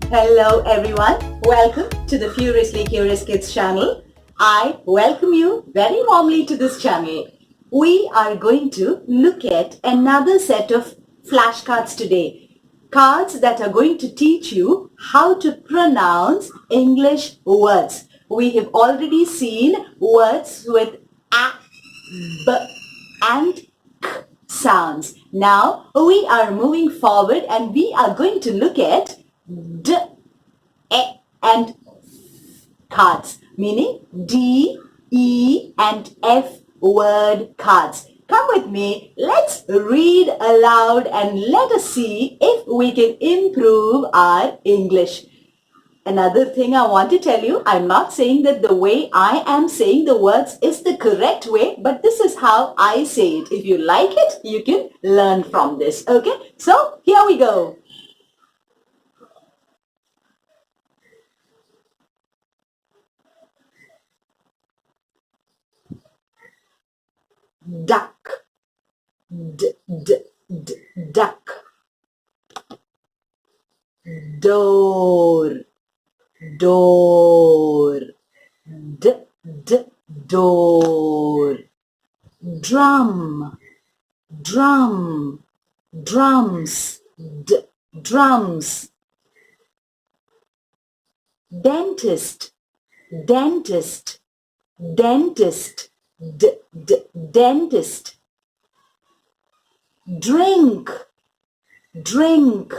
Hello everyone, welcome to the Furiously Curious Kids channel. I welcome you very warmly to this channel. We are going to look at another set of flashcards today. Cards that are going to teach you how to pronounce English words. We have already seen words with A, B and K sounds. Now we are moving forward and we are going to look at D, E and cards, meaning D, E and F word cards. Come with me, let's read aloud and let us see if we can improve our English. Another thing I want to tell you, I'm not saying that the way I am saying the words is the correct way, but this is how I say it. If you like it, you can learn from this. Okay, so here we go. Duck, duck. Door, door, door. Drum, drum, drums, drums. Dentist, dentist, dentist, dentist. Drink, drink,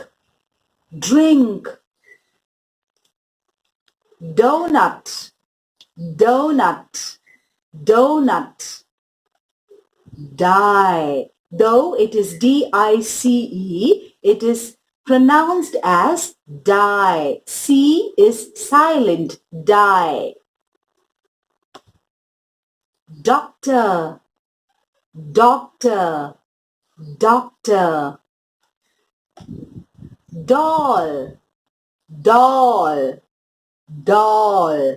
drink. Donut, donut, donut. Die. Though it is D-I-C-E, it is pronounced as die. C is silent. Die. Doctor, doctor, doctor. Doll, doll, doll.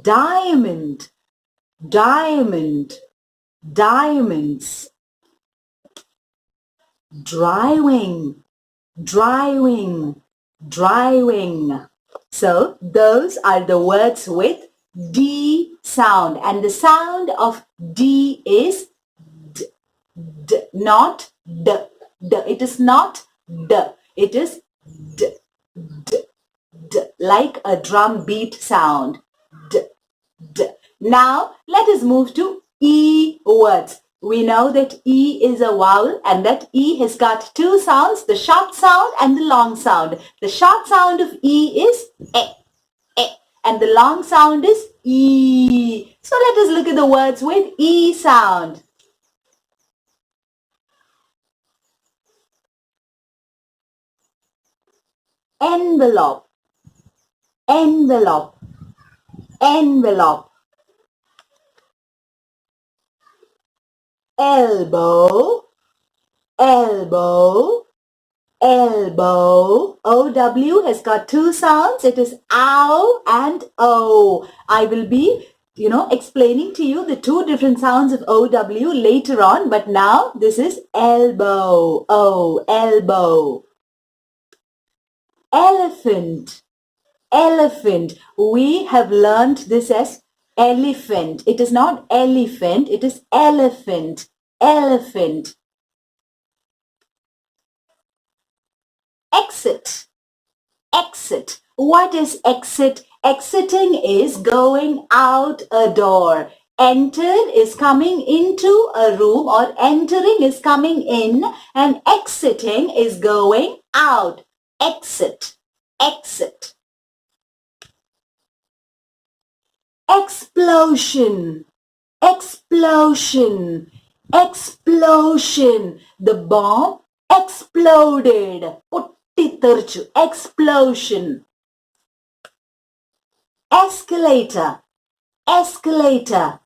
Diamond, diamond, diamonds. Driving, driving, driving. So those are the words with D sound, and the sound of D is D, D, not D. D. It is not D. It is D, D, D, like a drum beat sound. D, D. Now let us move to E words. We know that E is a vowel and that E has got two sounds, the short sound and the long sound. The short sound of E is E, and the long sound is E. So let us look at the words with E sound. Envelope, envelope, envelope. Elbow, elbow, elbow. O-W has got two sounds. It is ow and o. I will be, explaining to you the two different sounds of O-W later on. But now this is elbow. O, elbow. Elephant, elephant. We have learned this as elephant. It is not elephant, it is elephant. Elephant. Exit, exit. What is exit? Exiting is going out a door. Entered is coming into a room, or entering is coming in, and exiting is going out. Exit, exit. Explosion, explosion, explosion. The bomb exploded. Pottitirchu, explosion. Escalator, escalator,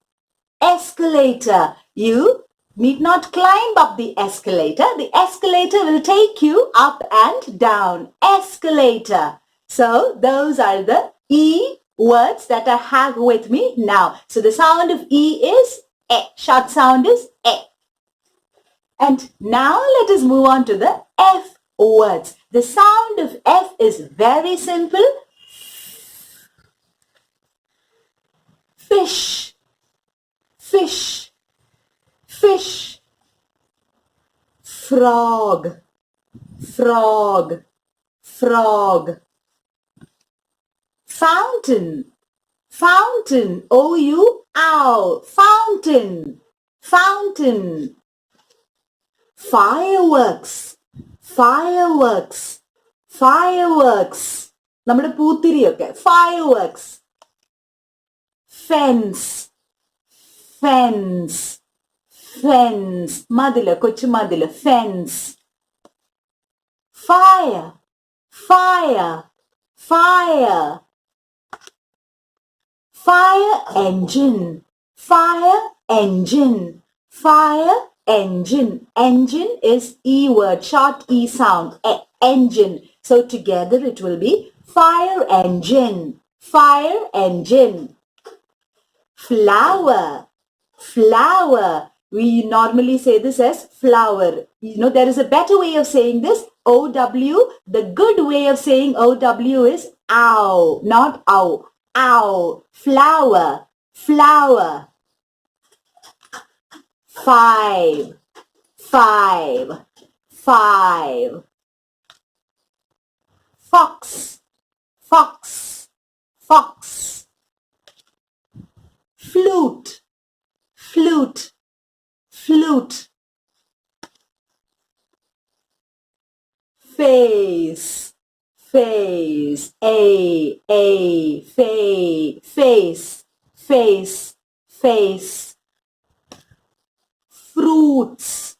escalator. You need not climb up the escalator. The escalator will take you up and down. Escalator. So those are the E words that I have with me now. So the sound of E is E. Short sound is E. And now let us move on to the F words. The sound of F is very simple. Fish, fish, fish. Frog, frog, frog. Fountain, fountain, O-U-ow, fountain, fountain. Fireworks, fireworks, fireworks. നമ്മുടെ പൂത്തിരിയൊക്കെ fireworks. Fence, fence, fence. മതില്, കൊച്ചു മതില്, fence. Fire, fire, fire. Fire engine, fire engine, fire engine. Engine is E word, short E sound, engine. So together it will be fire engine, fire engine. Flower, flower. We normally say this as flower. You know, there is a better way of saying this, O-W. The good way of saying O-W is ow, not ow. Ow, flower, flower. Five, five, five. Fox, fox, fox. Flute, flute, flute. Face, face, face, face, face. Fruits,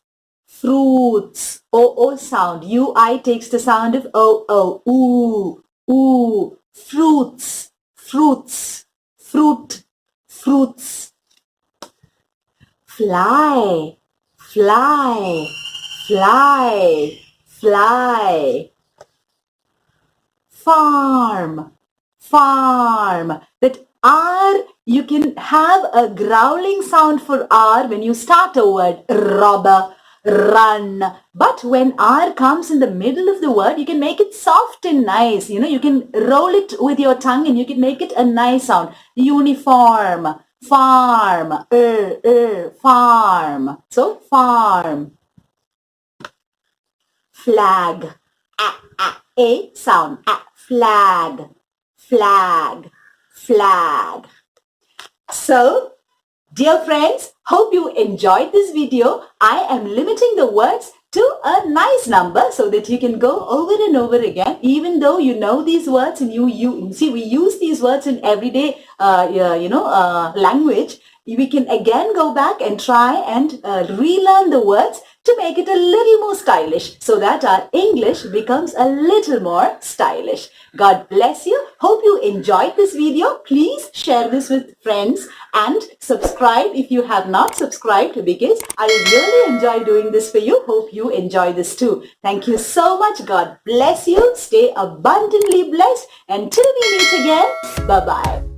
fruits, O-O sound. U-I takes the sound of O-O, ooh, ooh. Fruits, fruits, fruit, fruits. Fly, fly, fly, fly. Farm, farm. That R, you can have a growling sound for R when you start a word. Robber, run. But when R comes in the middle of the word, you can make it soft and nice. You know, you can roll it with your tongue and you can make it a nice sound. Uniform, farm, farm. So, farm. Flag, A sound, flag, flag, flag. So, dear friends, hope you enjoyed this video. I am limiting the words to a nice number so that you can go over and over again, even though you know these words and you see we use these words in everyday language. We can again go back and try and relearn the words to make it a little more stylish so that our English becomes a little more stylish. God bless you. Hope you enjoyed this video. Please share this with friends and subscribe if you have not subscribed, because I really enjoy doing this for you. Hope you enjoy this too. Thank you so much. God bless you. Stay abundantly blessed. Until we meet again. Bye-bye.